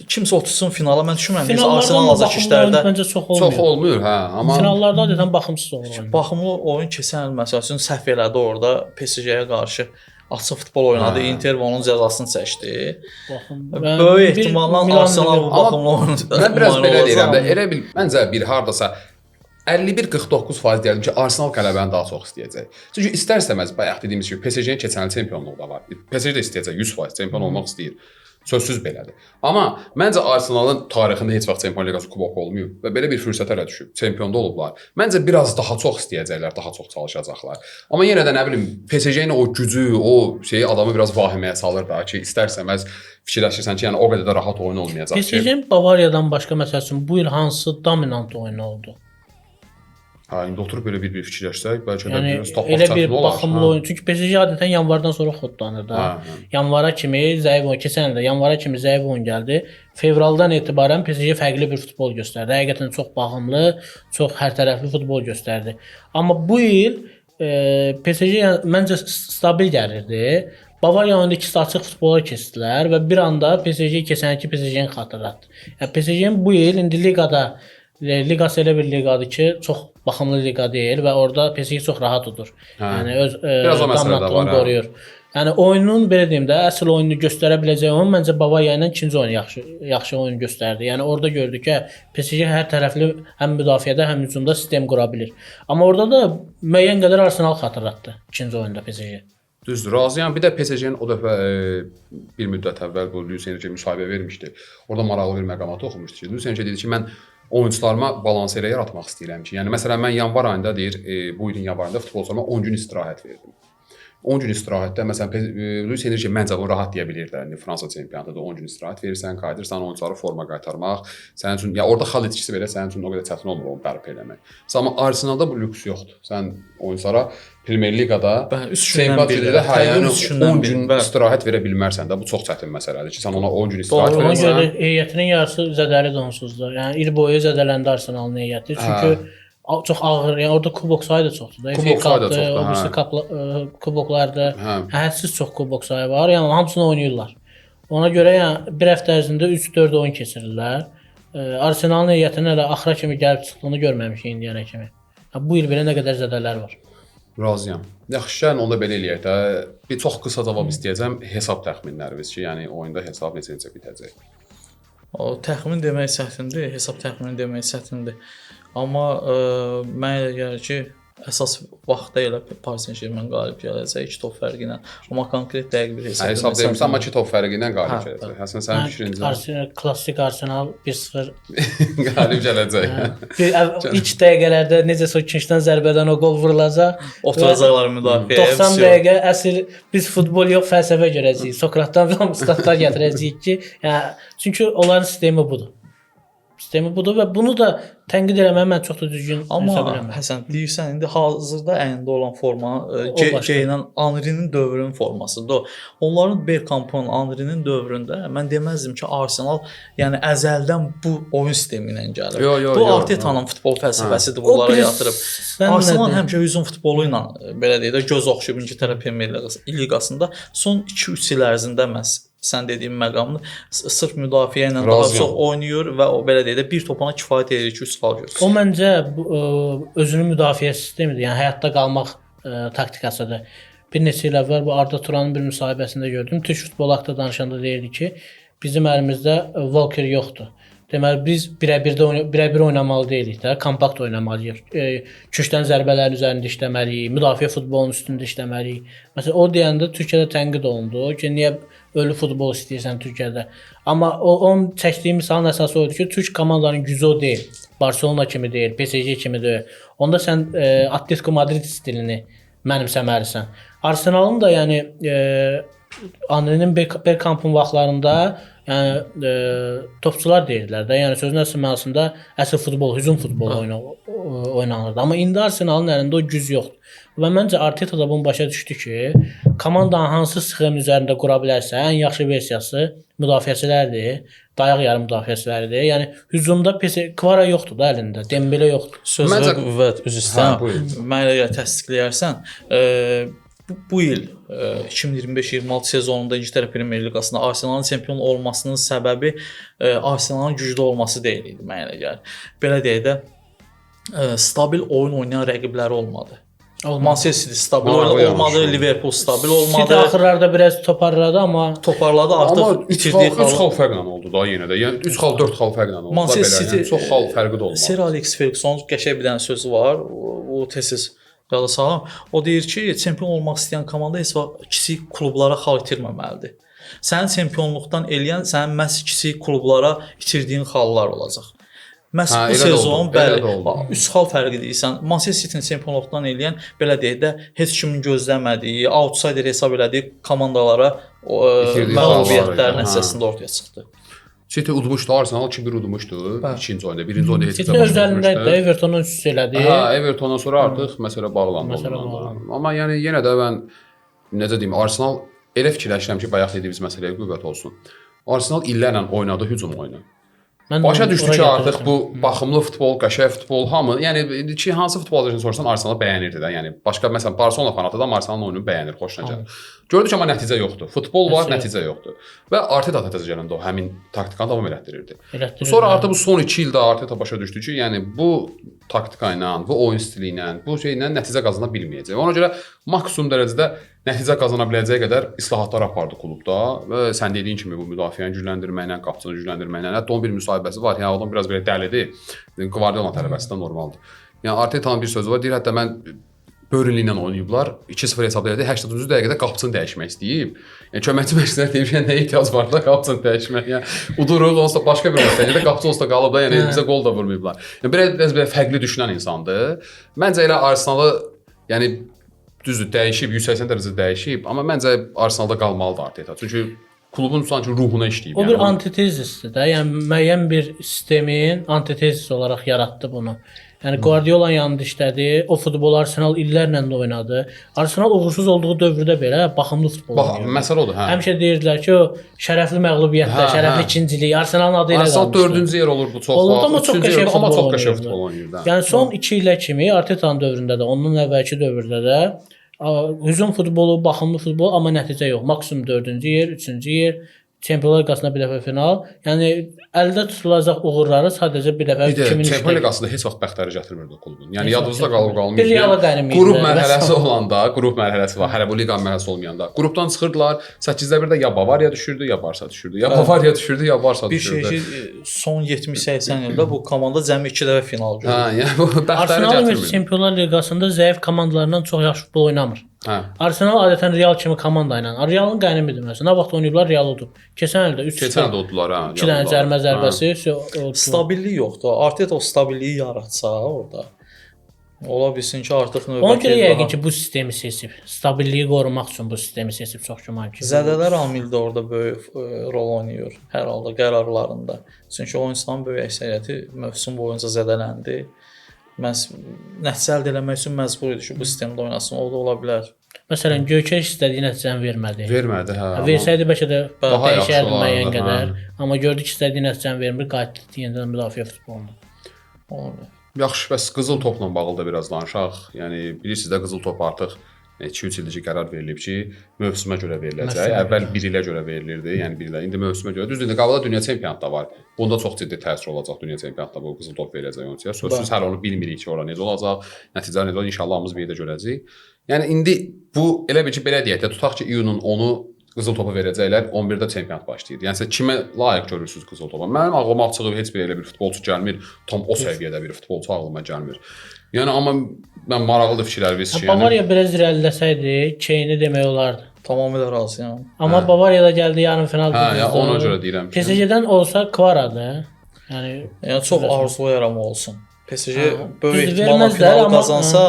kimsə otursun finala, mən düşünmürəm ki, Arsenal azarkeşlərdə məncə çox olmuyor, hə, amma finallarda adətən baxımsız olur. Baxımlı oyun keçən il məsəl üçün səhv elədi orada PSG-yə qarşı. Açıq futbol oynadı, Inter onun cəzasını çəkdi. Böyük ehtimalla Arsenal bu baxımlı oyun. Mən biraz belə deyirəm də, elə bil məncə bir hardasa 51-49% deyirəm ki, Arsenal qələbəni daha çox istəyəcək. Çünki istər-istəməz bayaq dediyimiz kimi PSG-nin keçən il çempionluğu da var. PSG də istəyəcək 100% çempion olmaq istəyir. Sözsüz belədir. Amma məncə Arsenalın tarixində heç vaxt Çempionlar Liqası kuboku olmayıb və belə bir fürsət hələ düşüb. Çempionda olublar. Məncə biraz daha çox istəyəcəklər, daha çox çalışacaqlar. Amma yenə də nə bilim, PSG-nin o gücü, o şeyi adamı biraz vahiməyə salır da ki, istər-istəməz fikirləşirsən ki, yəni o qədər də rahat oyun olmayacaq. PSG-nin Bavariyadan başqa məsəl üçün bu il hansı dominant oyun oldu? Hə, indi oturub belə bir fikirləşsək, bəlkə də yəni, biraz tapmaq elə çətin bir olar. baxımlı oyun. Çünki PSG adətən yanvardan sonra xodlanır da. Yanvara kimi zəif oyun, keçən ildə yanvara kimi zəif oyun gəldi. Fevraldan etibarən PSG fərqli bir futbol göstərdi. Həqiqətən çox baxımlı, çox hərtərəfli futbol göstərdi. Amma bu il PSG məncə stabil gəlirdi. Bavariya oyunda ikisi açıq futbola keçdilər və bir anda PSG keçənki PSG-ni xatırlatdı. Yəni PSG-nin bu il indi liqası elə bir liqadır ki, çox baxımlı liqa deyil və orada PSG çox rahat tutur. Yəni öz dominantlığını qoruyur. Yəni oyunun belə deyim də, əsl oyununu göstərə biləcəyi oyun məncə Bavariya ilə ikinci oyun yaxşı oyun göstərdi. Yəni orada gördük ki, PSG hər tərəfli həm müdafiədə, həm hücumda sistem qura bilir. Amma orada da müəyyən qədər Arsenal xatırlatdı ikinci oyunda PSG. Düzdür, razıyam. Bir də PSG-nin o dəfə bir müddət əvvəl bu Luis Enrique müsahibə vermişdi. Orada maraqlı bir məqamat oxumuşdu ki, Luis Enrique dedi ki, mən oyunçularıma balans elə yaratmaq istəyirəm ki, yəni məsələn mən yanvar ayında deyir, bu ilin yanvarında futbolçularıma 10 gün istirahət verdim. 10 gün istirahətdə məsələn Luis Enrique məncə bunu rahat deyə bilirdi. Yəni Fransa çempionatında 10 gün istirahət verirsən, qayıdırsan oyunçuları forma qaytarmaq, sənin üçün ya orada xal etkisi belə sənin üçün o qədər çətin olmur onu bərpa eləmək. Amma Arsenalda bu lüks yoxdur. Sən oyunçulara Premyer Liqada 3 gündən 10 gün istirahət verə bilmərsən də bu çox çətin məsələdir ki, sən ona 10 gün istirahət verəsən. verəsən. Heyətinin yarısı zədəlidir onsuz da. Yəni il boyu zədələndi Arsenalın heyəti. Çünki çox ağır, yəni orada kubok sayı da çoxdur da. Kubok sayı da çoxdur, o birisi kuboklarda hədsiz çox kubok sayı var. Yəni hamısını oynayırlar. Ona görə yəni bir həftə ərzində 3-4 oyun keçirirlər. Arsenalın heyətinin hələ axıra kimi gəlib çıxdığını görməmişik indiyənə kimi. Bu il belə nə qədər zədələr var. Razıyam. Yaxşı, gəlin onda belə eləyək də. Bir çox qısa cavab istəyəcəm. Hesab təxminləriniz ki, yəni oyunda hesab necə bitəcək? O təxmin demək çətindir, hesab təxmini demək çətindir. Amma mənə elə gəlir ki, əsas vaxtda elə Paris Saint-Germain qalib gələcək 2 top fərqi ilə. Amma konkret dəqiq bir hesab demirsən, amma 2 top fərqi ilə qalib gələcək. Həsən sənin fikrincə? Arsenal klassik Arsenal 1-0 qalib gələcək. İlk dəqiqələrdə necəsə ikinciden zərbədən o qol vurulacaq. Oturacaqlar müdafiəyə. 90 dəqiqə əsl biz futbol yox, fəlsəfə görəcəyik. Sokratdan falan statlar gətirəcəyik ki, yəni çünki onların sistemi budur. Sistemi budur və bunu da tənqid eləməyi mən çox da düzgün hesab eləmirəm. Amma Həsən deyirsən indi hazırda əlində olan forma geyinən Henry'nin dövrünün formasıdır. Onların Bergkamp'ın, Henry'nin dövründə mən deməzdim ki, Arsenal yəni əzəldən bu oyun sistemi ilə gəlir. Bu Arteta'nın futbol fəlsəfəsidir, bunlara yatırıb. Arsenal həmişə hücum futbolu ilə belə deyək də göz oxşayıb İngiltərə Premyer Liqasında son 2-3 il ərzində məhz sən dediyin məqamını sırf müdafiə ilə daha çox oynayır və o belə deyək də bir topana kifayət edir ki, 3 xal görsün. O məncə özünün müdafiə sistemidir. Yəni həyatda qalmaq taktikasıdır. Bir neçə il əvvəl bu Arda Turanın bir müsahibəsində gördüm. Türk futbol haqqında danışanda deyirdi ki, bizim əlimizdə Walker yoxdur. Deməli biz birə-bir oynamalı deyilik də, kompakt oynamalıyıq. Köşkdən zərbələrin üzərində işləməliyik, müdafiə futbolunun üstündə işləməliyik. Məsələn, o deyəndə Türkiyədə tənqid olundu ki, niyə ölü futbol istəyirsən Türkiyədə? Amma onun çəkdiyi misalın əsası oydu ki, Türk komandaların gücü o deyil. Barcelona kimi deyil, PSG kimi deyil. Onda sən Atletico Madrid stilini mənimsəməlisən. Arsenalın da yəni Henry'nin Bergkamp'ın vaxtlarında yəni topçular deyirlər də, yəni sözün əsl mənasında əsl futbol, hücum futbolu oynanırdı. Amma indi Arsenalın əlində o güc yoxdur. Və məncə Arteta da bunu başa düşdü ki, komandanın hansı sxem üzərində qura bilərsə, ən yaxşı versiyası müdafiəçilərdir, dayaq yarım müdafiəçilərdir. Yəni hücumda Kvara yoxdur da əlində, Dembele yoxdur. Sözə qüvvət, üzr istəyirəm. Mənə elə təsdiqləyərsən, bu il 2025-26 sezonunda İngiltərə Premyer Liqasında Arsenalın çempion olmasının səbəbi Arsenalın güclü olması deyil idi mənə elə gəlir. Belə deyək də stabil oyun oynayan rəqibləri olmadı. Manchester City stabil olmadı, Liverpool stabil olmadı. City axırlarda biraz toparladı amma artıq itirdiyi 3 xal fərqlə oldu da yenə də. Yəni 3 xal 4 xal fərqlə oldu. Manchester City çox xal fərqi də olmadı. Sir Alex Ferguson qəşəng bir dənə sözü var. O tez yada salam. O deyir ki, çempion olmaq istəyən komanda heç vaxt kiçik klublara xal itirməməlidir. Sənin çempionluqdan eləyən sənin məhz kiçik klublara itirdiyin xallar olacaq. Məhz bu sezon bəli 3 xal fərqi deyirsən. Manchester City-nin çempionluqdan eləyən belə deyək də heç kimin gözləmədiyi, outsider hesab elədiyi komandalara məğlubiyyətlər nəticəsində ortaya çıxdı. City udmuşdu, Arsenal 2-1 udmuşdu ikinci oyunda. Birinci oyunda heç City öz əlindəydi, Everton'un üstü elədi. Everton'dan sonra artıq məsələ bağlandı. Amma yəni yenə də mən necə deyim, Arsenal elə fikirləşirəm ki, bayaq dediyimiz məsələyə qüvvət olsun. Arsenal illərlə oynadı hücum oyunu. Başa düşdü ki, artıq bu baxımlı futbol, qəşəng futbol, hamı, yəni ki, hansı futbolçunu sorsan Arsenal bəyənirdi də. Yəni başqa məsələn Barcelona fanatıdır, amma Arsenalın oyununu bəyənir, xoşuna gəlir. Gördük amma nəticə yoxdur. Futbol var, nəticə yoxdur. Və Arteta gələndə o həmin taktikanı davam elətdirirdi. Sonra artıq bu son 2 ildə Arteta başa düşdü ki, yəni bu taktika ilə, bu oyun stili ilə, bu şeylə nəticə qazana bilməyəcək. Ona görə maksimum dərəcədə nəticə qazana biləcəyi qədər islahatlar apardı klubda və sən dediyin kimi bu müdafiəni gücləndirməklə, qapıçını gücləndirməklə, hətta onun bir müsahibəsi var. Yəni adam biraz belə dəlidir. Guardiola tələbəsi də normaldır. Yəni Arteta'nın bir sözü var, deyir hətta mən Burnley ilə oynayıblar. 2-0 hesab elədi. 89-cu dəqiqədə qapıçını dəyişmək istəyib. Yəni köməkçi məşqçilər deyib ki, nəyə ehtiyac var da qapıçını dəyişmək. Yəni uduruq olsa başqa bir məsələdə qapıçı olsa qalıb da, yəni bizə qol da vurmayıblar. Yəni biraz belə fərqli düşünən insandır. Məncə elə Arsenalı yəni düzdür, dəyişib, 180 dərəcə dəyişib, amma məncə Arsenalda qalmalıdır Arteta. Çünki klubun sanki ruhuna işləyib. O bir antitezisdir də. Yəni müəyyən bir sistemin antitezisi olaraq yaratdı bunu. Yəni Guardiola yanında işlədi. O futbol Arsenal illərlə də oynadı. Arsenal uğursuz olduğu dövrdə belə baxımlı futbol Bax, oynayırdı. məsələ odur, hə. Həmişə deyirdilər ki, o şərəfli məğlubiyyətlər, şərəfli ikincilik Arsenalın adı ilə Arsenal qalmışdı. 4-cü yer olurdu çox Olurdu, vaxt. amma çox üçüncü qəşəng yerdə, amma futbol çox qəşəng oynayırdı. futbol oynayırdı. Yəni son 2 ilə kimi Arteta'nın dövründə də, ondan əvvəlki dövrdə də hücum futbolu, baxımlı futbol, amma nəticə yox. Maksimum 4-cü yer, 3-cü yer, Çempionlar Liqasında bir dəfə final. Yəni əldə tutulacaq uğurları sadəcə bir dəfə Bir də 2003-də. Çempionlar Liqasında heç vaxt bəxtəri gətirmirdi klubun. Yəni Heç yadınızda vaxt qalıb Bir qalmayıb. Real'a qənimiydi. Qrup mərhələsi olanda, qrup mərhələsi var. Hələ bu liqa mərhələsi olmayanda. Qrupdan çıxırdılar. 8-də 1-də ya Bavariya düşürdü, ya Barsa düşürdü. Ya Bavariya düşürdü, ya Barsa Bir düşürdü. şey ki, son 70-80 ildə bu komanda cəmi 2 dəfə final gördü. Hə, yəni bu bəxtəri Arsenal gətirmirdi. Çempionlar Liqasında zəif komandalardan çox yaxşı futbol oynamır. Hə. Arsenal adətən Real kimi komanda ilə. Realın qənimidir məsələn. Nə vaxt oynayıblar Real udub. Keçən ildə 3 Keçən də oldular ha. 2 dənə cərmə zərbəsi. Stabillik yoxdur. Arteta o stabilliyi yaratsa orada ola bilsin ki, artıq növbəti Ona görə il yəqin daha- ki, bu sistemi seçib. Stabilliyi qorumaq üçün bu sistemi seçib çox güman ki. Zədələr amili də orada böyük rol oynayır hər halda qərarlarında. Çünki oyunçuların böyük əksəriyyəti mövsüm boyunca zədələndi. Məhz nəticə əldə etmək üçün məcbur idi ki, bu sistemdə oynasın. O da ola bilər. Məsələn, Göyçək istədiyi nəticəni vermədi. Vermədi, hə. Versəydi bəlkə də Daha yaxşı dəyişərdi müəyyən olardı, qədər. hə. Amma gördük ki, istədiyi nəticəni vermir, qayıtdı yenidən müdafiə futboluna. Ola bilər. Yaxşı, bəs qızıl topla bağlı da biraz danışaq. Yəni bilirsiniz də qızıl top artıq 2-3 ildir ki, qərar verilib ki, mövsümə görə veriləcək. Mövsümə Əvvəl 1 ilə görə verilirdi, yəni 1 ilə. İndi mövsümə görə. Düzdür, indi qabaqda dünya çempionatı da var. Bunda çox ciddi təsir olacaq dünya çempionatında bu qızıl top veriləcək oyunçuya. Sözsüz hələ onu bilmirik ki, ora necə olacaq, nəticə necə olacaq, inşallah hamımız bir yerdə görəcəyik. Yəni indi bu elə bir ki, belə deyək də, tutaq ki, iyunun 10-u qızıl topu verəcəklər, 11-də çempionat başlayır. Yəni siz kimə layiq görürsüz qızıl topa? Mənim ağlıma açığı heç bir elə bir futbolçu gəlmir, tam o səviyyədə bir futbolçu ağlıma gəlmir. Yəni amma mən maraqlıdır fikirləriniz ki, Bavariya biraz irəliləsəydi, Kane demək olardı. Tamamilə razıyam. Amma Bavariyada gəldi yarım final. hə, ya ona görə deyirəm ki. PSG-dən olsa Kvaradır. Yəni Yəni çox arzulayaram olsun. PSG böyük düzdür, ehtimalla verməzlər, finalı amma- qazansa,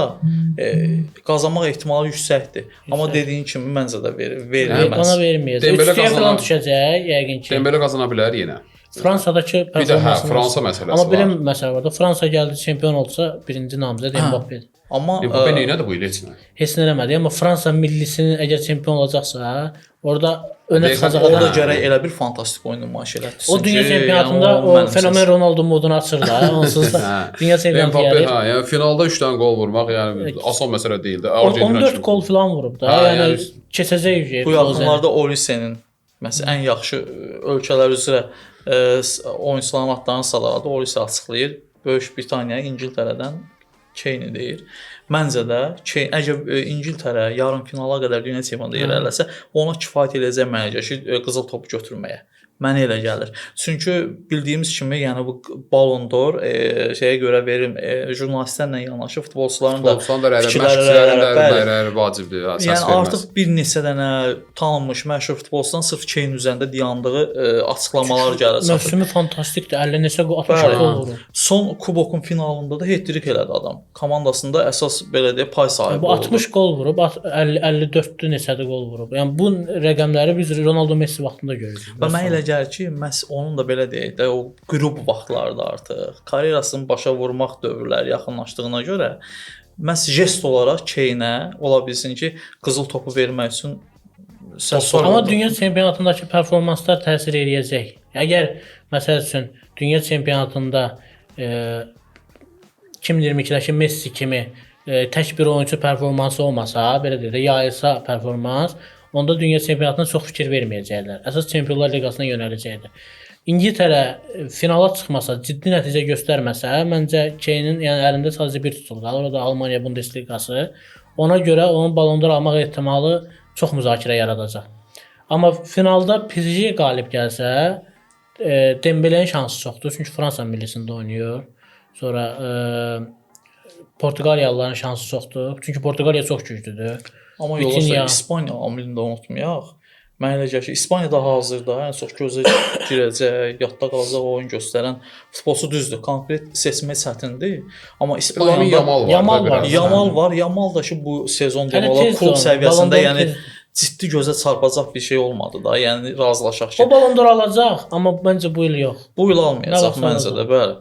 qazanmaq ehtimalı yüksəkdir. Amma dediyin kimi məncə də verilməz. ona verməyəcək. Dembele Üçlüyə qazanan- falan düşəcək yəqin ki. Dembele qazana bilər yenə. Fransadakı Bir də hə, performansını- Fransa məsələsi Amma bir var. məsələ var da, Fransa gəldi çempion olsa, birinci namizəd Mbappé. Amma Mbappé nədir bu il heç nə? Heç nə eləmədi, amma Fransa millisinin əgər çempion olacaqsa, orada önə Deyəsən, çıxacaq orada adam. gərək elə bir fantastik oyun nümayiş elətdirsin. O dünya ki, çempionatında yəni o mənim fenomen səs- Ronaldo modunu açır da, onsuz da Hə. dünya çempionatı Mbappé, gəlir. hə, yəni finalda 3 dənə qol vurmaq, yəni asan məsələ deyildi. 14 gol falan vurub da. Hə, Yəni yəni- keçəcək Bu yaxınlarda Olise'nin məsələn ən yaxşı ölkələr üzrə oyunçuların adlarını sadaladı. Olise açıqlayır. Böyük Britaniya İngiltərədən Kane deyir. Məncə də Kane əgər İngiltərə yarım finala qədər dünya çempionatında yer eləsə, ona kifayət edəcək mənə gəlir ki, qızıl topu götürməyə. Mənə elə gəlir. Çünki bildiyimiz kimi, yəni bu Ballon d'Or şeyə görə verim, jurnalistlərlə yanaşı futbolçuların da Futbolçuların da rəhbər, fikirləri, məşqçilərin də bəli. rəhbərləri vacibdir. Hə, səs Yəni verməz. artıq bir neçə dənə tanınmış məşhur futbolçudan sırf Kane üzərində dayandığı açıqlamalar gəlir. mövsümü fantastikdir. 50 neçə gol, 60 Bəli. gol vurur. Son kubokun finalında da hat-trick elədi adam. Komandasında əsas belə deyə pay sahibi Bu 60 gol vurub, 54-dü neçədə gol vurub. Yəni bu rəqəmləri biz Ronaldo Messi vaxtında görürük. Və mənə elə gəlir ki, məhz onun da belə deyək də o qrup vaxtlarında artıq karyerasını başa vurmaq dövrləri yaxınlaşdığına görə məhz jest olaraq Kane-ə ola bilsin ki, qızıl topu vermək üçün səs soruldu. Amma dünya çempionatındakı performanslar təsir eləyəcək. Əgər məsəl üçün dünya çempionatında 2022-dəki Messi kimi tək bir oyunçu performansı olmasa, belə deyək də, yayılsa performans, onda dünya çempionatına çox fikir verməyəcəklər. Əsas Çempionlar Liqasına yönələcəkdir. İngiltərə finala çıxmasa, ciddi nəticə göstərməsə, məncə Kane-in yəni əlində sadəcə bir tutul qalır. O da Almaniya Bundesliqası. Ona görə onun Ballon d'Or almaq ehtimalı çox müzakirə yaradacaq. Amma finalda PSG qalib gəlsə, Dembele'nin şansı çoxdur. Çünki Fransa millisində oynayır. Sonra Portuqaliyalıların şansı çoxdur. Çünki Portuqaliya çox güclüdür. Amma yoldaşlar İspaniya amilini də unutmayaq. Mənə elə gəlir ki, İspaniya daha hazırda ən çox gözə girəcək, yadda qalacaq oyun göstərən futbolçu düzdür. Konkret seçmək çətindir. Amma İspaniyada Yamal var. Yamal var. Yamal da ki bu sezon Hələ deməli tezdir klub onun. səviyyəsində Ballon d'Or yəni tezdir. ciddi gözə çarpacaq bir şey olmadı da. Yəni razılaşaq ki, O Ballon d'Or alacaq, amma məncə bu il yox. bu il Nə almayacaq vaxt məncə alacaq? də, bəli.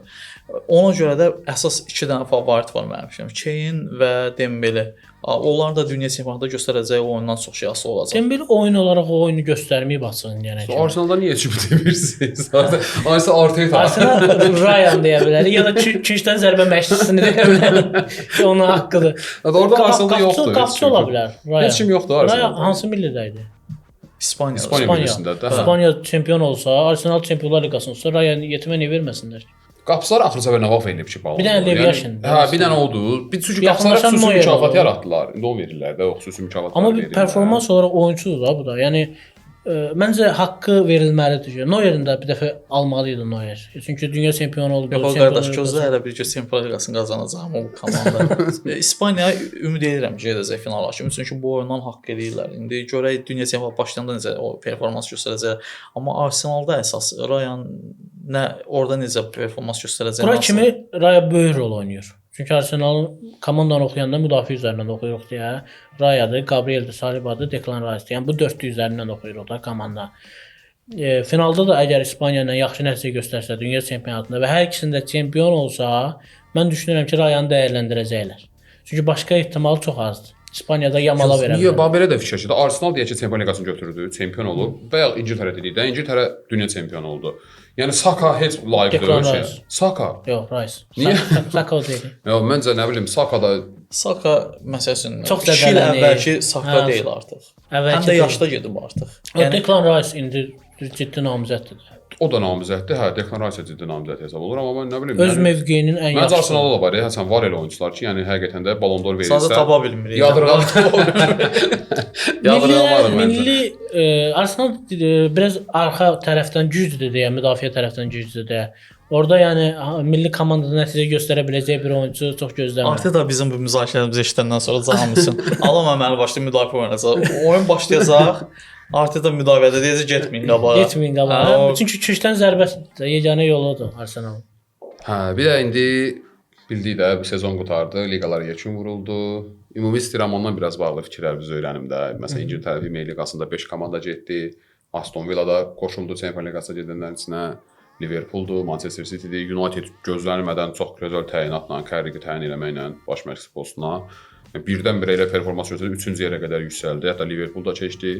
Ona görə də əsas 2 dənə favorit var mənim üçün. Keyn və Dembele. Onlar da dünya çempionatında göstərəcəyi oyundan çox şey asılı olacaq. Dembele oyun olaraq o oyunu göstərməyib açığın yəni. Arsenalda niyə heç demirsiniz? Arsenal Arteta. Arsenal Ryan deyə bilərik ya da Çinçdən zərbə məşqçisini deyə bilərik. Onun haqqıdır. Orada Arsenalda yoxdur. Qapçı ola bilər. Ryan. Heç kim yoxdur Arsenalda. Ryan hansı millidə idi? İspaniya millisində də. İspaniya çempion olsa, Arsenal Çempionlar Liqasında olsa Ryan yetimə niyə verməsinlər? Qapıçılar axırı səfər nə vaxt eləyib ki, bağlı. Bir dənə Leviaşin. Hə, bir dənə oldu. Bir çünki qapıçılara xüsusi mükafat yaratdılar. İndi o verirlər də, o xüsusi mükafat. Amma bir performans olaraq oyunçudur da bu da. Yəni məncə haqqı verilməlidir. Neuerin də bir dəfə almalı idi Neuer. Çünki dünya çempionu oldu. Yox, qardaş, gözlə hələ bir Çempionlar Liqasını qazanacaq bu komanda. İspaniya ümid edirəm ki, gedəcək finala kimi. Çünki bu oyundan haqq eləyirlər. İndi görək dünya çempionatı başlayanda necə o performans göstərəcək. Amma Arsenalda əsas Ryan orada necə performans göstərəcək. Bura kimi Raya böyük rol oynayır. Çünki Arsenalın komandanı oxuyanda müdafiə üzərindən oxuyuruq deyə. Rayadır, Gabrieldir, Salibadır, Declan Rice. Yəni bu 4-lü üzərindən oxuyuruq da komanda. Finalda da əgər İspaniya ilə yaxşı nəticə göstərsə dünya çempionatında və hər ikisində çempion olsa, mən düşünürəm ki, Rayanı dəyərləndirəcəklər. Çünki başqa ehtimal çox azdır. İspaniyada yamala verə bilər. Niyə belə də fikirləşir? Arsenal deyək ki, Çempionlar Liqasını götürdü, çempion olub. Bayaq İngiltərə dedik də, İngiltərə dünya çempionu oldu. Yəni Saka heç layiq deyil. Saka. Yox, Rice. Niyə? Saka o deyil. Yox, məncə nə bilim, Saka da məsələn, çox 2 il əvvəlki Saka deyil artıq. Həm də yaşda gedib artıq. Yəni Declan Rice indi ciddi namizəddir. O da namizəddir. Hə, Declan Rice ciddi namizəd hesab olur, amma mən nə bilim. Öz mövqeyinin ən yaxşı. Məncə Arsenalda da var, həsən var elə oyunçular ki, yəni həqiqətən də Ballon d'Or verirsə. Sadəcə tapa bilmirik. Yadırğanmadım məncə. Milli Arsenal biraz arxa tərəfdən güclüdür deyə, müdafiə tərəfdən güclüdür deyə. Orada yəni milli komandada nəticə göstərə biləcək bir oyunçu çox gözləmir. Artıq da bizim bu müzakirəmizi eşidəndən sonra canımızın Alam əməli başlayıb müdafiə oynayacaq. Oyun başlayacaq. Artıq da müdafiədə deyəcək getməyin qabağa. Getməyin qabağa. Çünki Çinçdən zərbəsi yeganə yoludur Arsenalın. Hə, bir də indi bildik də bu sezon qurtardı, liqalar yekun vuruldu. Ümumi istəyirəm ondan biraz bağlı fikirlərimizi öyrənim də. Məsələn, İngiltərə Premyer Liqasında 5 komanda getdi. Aston Villa da qoşuldu Çempionlar Liqasına gedənlərin içinə. Liverpooldur, Manchester City'dir, United gözlənilmədən çox gözəl təyinatla, Carrick'i təyin eləməklə baş məşqçi postuna birdən-birə elə performans göstərdi, 3-cü yerə qədər yüksəldi. Hətta Liverpool da keçdi.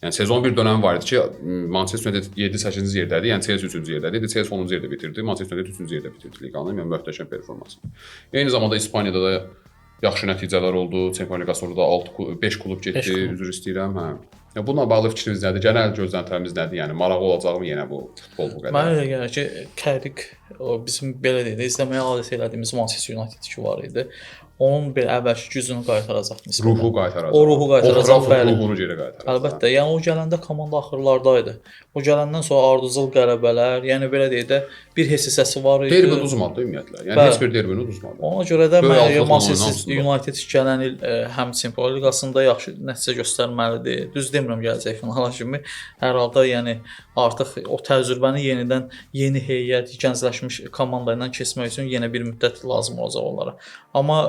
Yəni sezon bir dönəmi var idi ki, Manchester United 7-8-ci yerdədir, yəni Chelsea 3-cü yerdədir. Chelsea 10-cu yerdə bitirdi, Manchester United 3-cü yerdə bitirdi liqanı. Yəni möhtəşəm performans. Eyni zamanda İspaniyada da yaxşı nəticələr oldu. Çempionlar Liqasında da 5 klub getdi, üzr istəyirəm. Hə. Ya bununla bağlı fikriniz nədir? Genel gözləntilərimiz nədir? Yəni maraqlı olacaqmı yenə bu futbol bu qədər? Mənə elə gəlir ki, Carrick o bizim belə deyək, izləməyə adət elədiyimiz Manchester United ki var idi. Onun bir əvvəlki gücünü qaytaracaq nisbətən. Ruhu qaytaracaq. O ruhu qaytaracaq, bəli. Ruhunu geri qaytaracaq. Əlbəttə. Yəni o gələndə komanda axırlardaydı. O gələndən sonra ardıcıl qələbələr, yəni belə deyək də bir hissəsi var idi. Derbini uduzmadı ümumiyyətlə. Yəni heç bir derbini uduzmadı. Ona görə də mən Manchester United gələn il həm Çempionlar Liqasında yaxşı nəticə göstərməlidir. Düz demirəm gələcək finala kimi. Hər halda yəni artıq o təcrübəni yenidən yeni heyət, gəncləşmiş komanda ilə keçmək üçün yenə bir müddət lazım olacaq onlara. Amma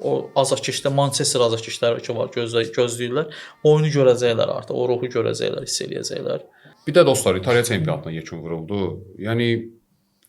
o azarkeşdə Manchester azarkeşləri ki var, gözləyirlər. Oyunu görəcəklər artıq, o ruhu görəcəklər, hiss eləyəcəklər. Bir də dostlar, İtaliya çempionatına yekun vuruldu. Yəni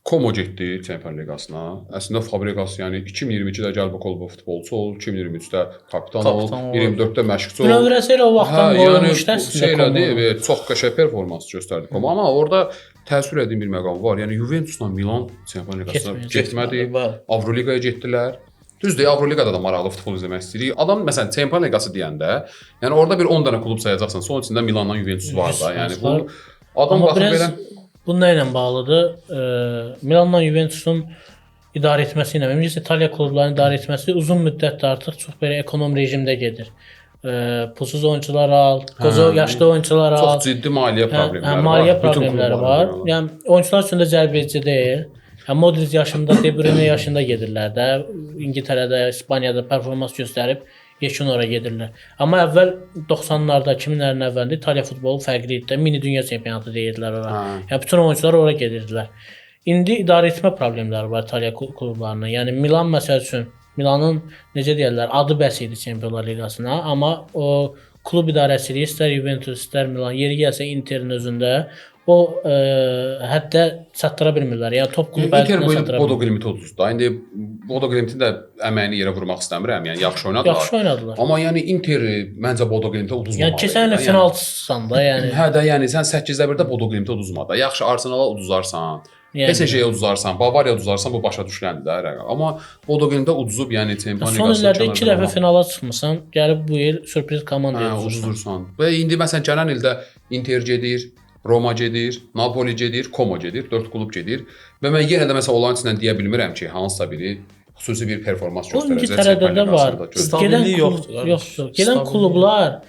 Como getdi Çempionlar Liqasına. Əslində Fabregas yəni 2022-də Gəlbəkol futbolçu ol, 2023-də kapitan ol, 24-də məşqçi ol. Bünövrəsi elə o vaxtdan qoyulmuşdu əslində. Yəni çox qəşəng performans göstərdi Como, amma orada təəssüf etdiyim bir məqam var. Yəni Juventusla Milan Çempionlar Liqasına getmədi. Avroliqaya getdilər. Düzdür, Avroliqada da maraqlı futbol izləmək istəyirik. Adam məsələn Çempionlar Liqası deyəndə, yəni orada bir 10 dənə klub sayacaqsan, son içində Milanla Juventus var da. Yəni bu adam baxıb belə bununla ilə bağlıdır. Milanla Juventusun idarə etməsi ilə, ümumiyyətlə İtaliya klublarının idarə etməsi uzun müddətdir artıq çox belə ekonom rejimdə gedir. Pulsuz oyunçular al, qoca yaşlı oyunçular al. Çox ciddi maliyyə problemləri var. Maliyyə problemləri var. Yəni oyunçular üçün də cəlbedici deyil. Modric yaşında, De Bruyne yaşında gedirlər də. İngiltərədə, İspaniyada performans göstərib yekun ora gedirlər. Amma əvvəl 90-larda, 2000-lərin əvvəlində İtaliya futbolu fərqli idi. Mini dünya çempionatı deyirdilər ora. Yəni bütün oyunçular ora gedirdilər. İndi idarə etmə problemləri var İtaliya klublarının. Yəni Milan məsəl üçün Milanın necə deyirlər, adı bəs idi Çempionlar Liqasına, amma o klub idarəçiliyi istər Juventus, istər Milan, yeri gəlsə Interin özündə o həddə çatdıra bilmirlər. Yəni top klub Inter bu il çatdıra Bodo bilmirlər. Glimti uduzdu. İndi Bodo Glimtin də əməyini yerə vurmaq istəmirəm. Yəni yaxşı oynadılar. Yaxşı oynadılar. Amma yəni Inter məncə Bodo Glimti uduzmamalı. Yəni keçən il finalçısan da, yəni. Hə də, yəni sən 8-də 1-də Bodo Glimti uduzma da. Yaxşı Arsenala uduzarsan, Yəni. PSG-yə uduzarsan, Bavariya uduzarsan bu başa düşüləndir də rəqəm. Amma Bodo Glimti uduzub, yəni Çempionlar Son Liqasında illərdə 2 dəfə finala çıxmısan, gəlib bu il sürpriz komandaya uduzursan. uduzursan. Və indi məsələn gələn ildə Inter gedir, Roma gedir, Napoli gedir, Como gedir, 4 klub gedir və mən yenə də məsələn onların içindən deyə bilmirəm ki, hansısa biri xüsusi bir performans O göstərəcək. İngiltərədə də var. Stabillik yoxdur. Yoxdur. Gedən klublar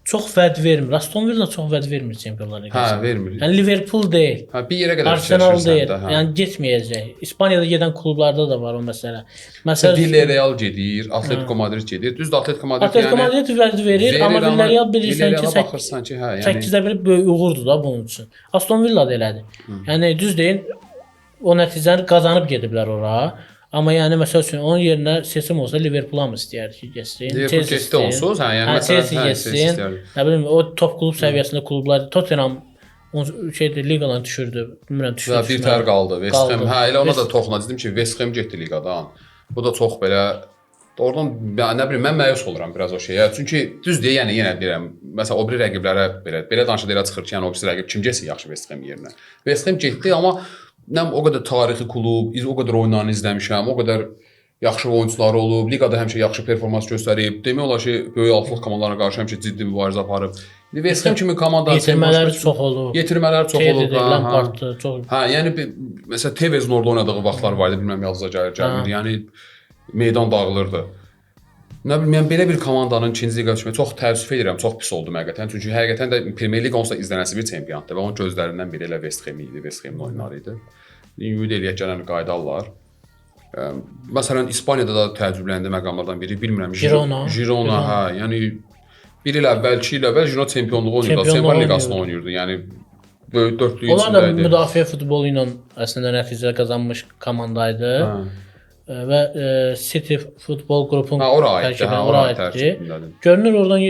çox vəd vermir. Aston Villa çox vəd vermir Çempionlar Hə, Liqasında. vermir. Yəni Liverpool deyil. Hə, bir yerə qədər Arsenal şaşırsan deyil. da, hə. Yəni getməyəcək. İspaniyada gedən klublarda da var o məsələ. Məsələn, Məsələn, Villarreal gedir, Atletico Madrid gedir. Düzdür, Atletico Madrid Atletico Madrid vəd verir, amma Villarreal bilirsən ki, baxırsan ki, hə, yəni 8-də bir böyük uğurdur da bunun üçün. Aston Villa da elədi. Yəni düz deyin, o nəticəni qazanıb gediblər ora. Amma yəni məsəl üçün onun yerinə seçim olsa Liverpool mı istəyər ki, getsin? Liverpool getdi onsuz, hə, yəni məsələn, Chelsea getsin. istəyərdim. Nə bilim, o top klub səviyyəsində klublar Tottenham şeydir, liqadan düşürdü. Bilmirəm, düşdü. Və bir tər qaldı. West Ham, Qaldı. hə, elə ona da toxunacaqdım ki, West Ham getdi liqadan. Bu da çox belə oradan nə bilim mən məyus oluram biraz o şeyə. Çünki düz deyə, yəni yenə deyirəm, məsələn o biri rəqiblərə belə danışanda elə çıxır ki, yəni o birisi rəqib kim getsin yaxşı West Ham yerinə. West Ham getdi, amma nə o qədər tarixi klub, o qədər oyunlarını izləmişəm, o qədər yaxşı oyunçuları olub, liqada həmişə yaxşı performans göstərib. Demək olar ki, böyük alfaq komandalarına qarşı həmişə ciddi mübarizə aparıb. West Ham kimi komanda yetirmələri çox olub. Yetirmələri çox olub. Lamparddı, çox. Hə, yəni məsələn Tevezin orada oynadığı vaxtlar var idi, bilmirəm yadınıza gəlmir. Yəni meydan dağılırdı. Nə bilim, yəni belə bir komandanın ikinci liqaya düşməsi çox təəssüf edirəm, çox pis oldum həqiqətən. Çünki həqiqətən də Premyer Liqa onsuz da izlənəsi bir çempionatdır və onun gözlərindən biri elə West Ham idi, West Ham oyunları idi. Ümid eləyək gələn qayıdarlar. Məsələn İspaniyada da təəccübləndiyi məqamlardan biri, bilmirəm, Girona, hə, yəni bir il əvvəl, 2 il əvvəl Girona çempionluğu oynayırdı, Çempionlar Liqasını oynayırdı. Yəni böyük dörtlüyün içində idi. Onlar da idi. müdafiə futbolu ilə əslində nəticə qazanmış komanda idi. Və City futbol qrupun ora aiddir. Görünür oradan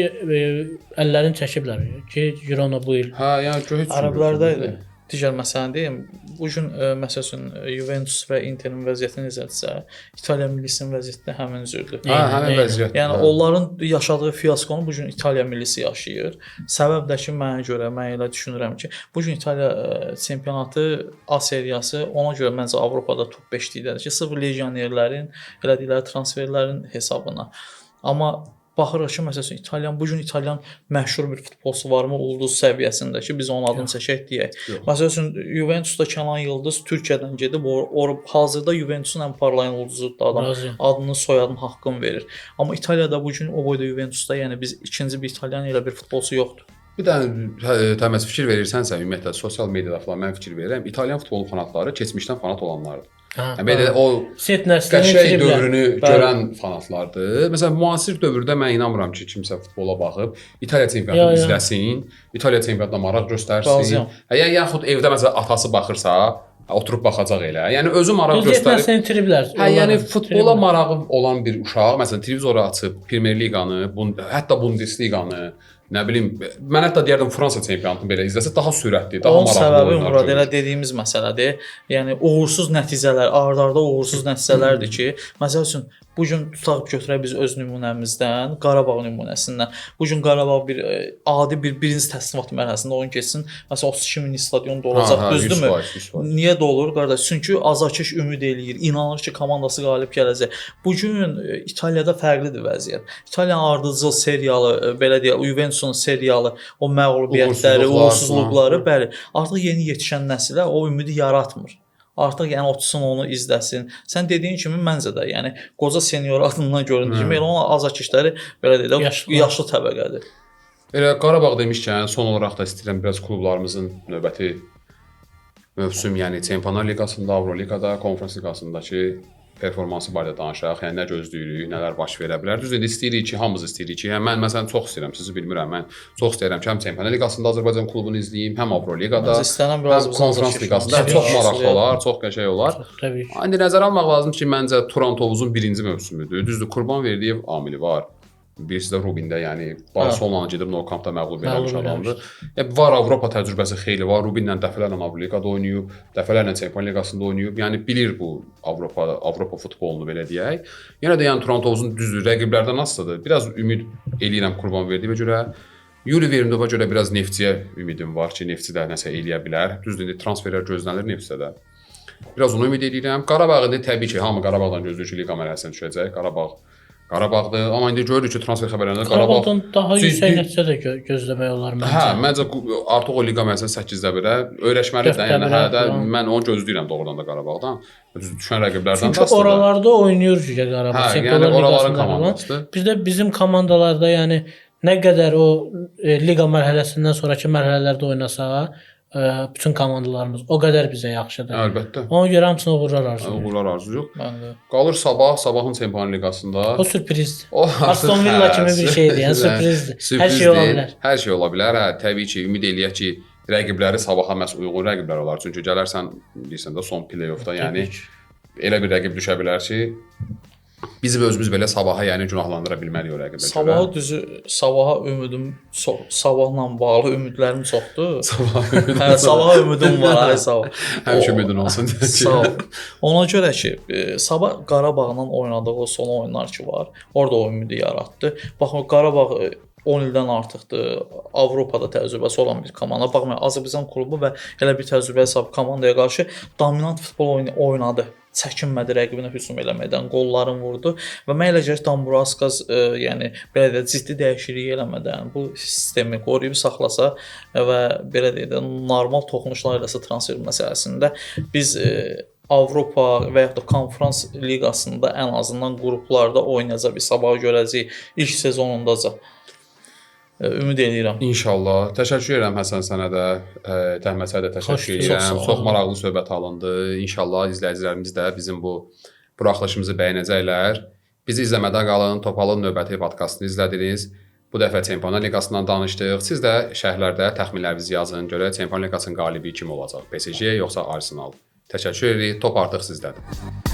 əllərini çəkiblər ki, Girona bu il. Hə, yəni heç Ərəblərdə idi. Digər məsələni deyim. Bu gün məsəl üçün Juventus və Interin vəziyyətini izlətsə, İtaliya millisinin vəziyyəti də həmin cürdür. Hə, həmin vəziyyət. Yəni onların yaşadığı fiaskonu bu gün İtaliya millisi yaşayır. Səbəb də ki, mənə görə mən elə düşünürəm ki, bu gün İtaliya çempionatı A seriyası ona görə məncə Avropada top 5-likdədir ki, sırf legionerlərin elədikləri transferlərin hesabına. Amma baxırıq ki, məsələn bu gün İtalyan məşhur bir futbolçusu varmı ulduz səviyyəsində ki, biz onun adını çəkək deyək. Məsələn Juventusda Kənan Yıldız Türkiyədən gedib hazırda Juventusun ən parlayan ulduzudur adam. Adını, soyadını, haqqını verir. Amma İtaliyada bu gün o boyda Juventusda, yəni biz ikinci bir İtalyan elə bir futbolçu yoxdur. Bir dənə təməz fikir verirsənsə, ümumiyyətlə sosial mediada falan mən fikir verirəm. İtalyan futbol fanatları keçmişdən fanat olanlardır. Yəni o set nəslinin qəşəng dövrünü görən fanatlardır. Məsələn, müasir dövrdə mən inanmıram ki, kimsə futbola baxıb İtaliya çempionatını izləsin, İtaliya çempionatına maraq göstərsin. Yəni yaxud evdə məsələn atası baxırsa, oturub baxacaq elə. Yəni özü maraq göstərib. Hə, yəni futbola marağı olan bir uşaq, məsələn, televizoru açıb Premyer Liqanı, hətta Bundesliqanı, nə bilim, mən hətta deyərdim Fransa çempionatını belə izləsə daha sürətli, daha maraqlı oynar. Onun səbəbi Murad elə dediyimiz məsələdir. Yəni uğursuz nəticələr, ard-arda uğursuz nəticələrdir ki, məsəl üçün bu gün tutaq götürək biz öz nümunəmizdən, Qarabağ nümunəsindən. Bu gün Qarabağ bir adi birinci təsnimat mərhələsində oyun keçsin. Məsələn 32 min stadion dolacaq, düzdürmü? Niyə dolur qardaş? Çünki azarkeş ümid eləyir, inanır ki, komandası qalib gələcək. Bu gün İtaliyada fərqlidir vəziyyət. İtaliyanın ardıcıl seriyalı, belə deyək, Juventusun seriyalı o məğlubiyyətləri, uğursuzluqları, bəli, artıq yeni yetişən nəsilə o ümidi yaratmır. Artıq yəni otursun onu izləsin. Sən dediyin kimi məncə də, yəni qoca senior adından göründüyü kimi elə onun azarkeşləri belə deyək, yaşlı təbəqədir. Elə Qarabağ demişkən, son olaraq da istəyirəm biraz klublarımızın növbəti mövsüm, yəni Çempionlar Liqasında, Avroliqada, Konferans Liqasındakı performansı barədə danışaq. Yəni nə gözləyirik, nələr baş verə bilər. Düzdür, istəyirik ki, hamımız istəyirik ki, yəni mən məsələn çox istəyirəm, sizi bilmirəm, mən çox istəyirəm ki, həm Çempionlar Liqasında Azərbaycan klubunu izləyim, həm Avroliqada, həm Konferans Liqasında. Çox maraqlı olar, çox qəşəng olar. Təbii ki. İndi nəzərə almaq lazımdır ki, məncə Turan Tovuzun birinci mövsümüdür. Düzdür, Qurban Verdiyev amili var. birisi də Rubində, yəni Barselonanı gedib Nou Campda məğlub eləmiş Məğlub adamdır. Yəni var Avropa təcrübəsi xeyli var. Rubinlə dəfələrlə Avroliqada oynayıb, dəfələrlə Çempionlar Liqasında oynayıb. Yəni bilir bu Avropa futbolunu belə deyək. Yenə də yəni Toronto'nun düzdür, rəqiblərdən asılıdır. Biraz ümid eləyirəm Qurbanverdiyevə görə. Yuri Verindova görə biraz Neftçiyə ümidim var ki, Neftçi də nəsə eləyə bilər. Düzdür, transferlər gözlənilir Neftçidə də. Biraz onu ümid edirəm. Qarabağ da təbii ki, hamı Qarabağdan gözləyir ki, liqa mərhələsinə düşəcək. Qarabağdır. Amma indi görürük ki, transfer xəbərlərində Qarabağdan daha yüksək nəticə də gözləmək olar məncə. Hə, məncə artıq o liqa mərhələsində 8-də 1-ə öyrəşməlidir də. Yəni hə də mən onu gözləyirəm doğrudan da Qarabağdan. Düşən rəqiblərdən Çünki oralarda oynayır ki, Qarabağ. Hə, yəni oraların komandasıdır. Bizdə bizim komandalarda yəni nə qədər o liqa mərhələsindən sonrakı mərhələlərdə oynasa, bütün komandalarımız o qədər bizə yaxşıdır. Əlbəttə. Ona görə hamısını uğurlar arzulayırıq. Uğurlar arzulayırıq. Məndə. Qalır Sabahın Çempionlar Liqasında. O sürprizdir. Aston Villa kimi bir şeydir, yəni sürprizdir. Hər şey ola bilər. Hər şey ola bilər. Hə, təbii ki, ümid eləyək ki, rəqibləri Sabaha məhz uyğun rəqiblər olar. Çünki gələrsən deyirsən də son play-offda, yəni elə bir rəqib düşə bilər ki, bizim özümüz belə Sabaha yəni günahlandıra bilmərik o rəqibə görə. Sabaha düzü, Sabaha ümidim, Sabahla bağlı ümidlərim çoxdur. Hə, Sabaha ümidim var, ay sağ ol. Həmişə ümidin olsun. Sağ ol. Ona görə ki, Sabah Qarabağla oynadığı o son oyunlar ki var, orada o ümidi yaratdı. Baxın, Qarabağ 10 ildən artıqdır. Avropada təcrübəsi olan bir komanda. Baxmayın, Azərbaycan klubu və elə bir təcrübəli komandaya qarşı dominant futbol oynadı. Çəkinmədi rəqibinə hücum eləməkdən, qollarını vurdu və mən elə gəlir Dambraskas yəni belə də ciddi dəyişiklik eləmədən bu sistemi qoruyub saxlasa və belə deyək də normal toxunuşlar eləsə transfer məsələsində biz Avropa və ya da Konferans liqasında ən azından qruplarda oynayacaq bir Sabahı görəcəyik ilk sezonundaca. Ümid edirəm. İnşallah. Təşəkkür edirəm Həsən sənə də, Təhməsə də təşəkkür edirəm. Çox maraqlı söhbət alındı. İnşallah izləyicilərimiz də bizim bu buraxılışımızı bəyənəcəklər. Bizi izləmədə qalın. Topalın növbəti podkastını izlədiniz. Bu dəfə Çempionlar Liqasından danışdıq. Siz də şərhlərdə təxminlərinizi yazın. Görək Çempionlar Liqasının qalibi kim olacaq? PSG yoxsa Arsenal? Təşəkkür edirik. Top artıq sizdədir.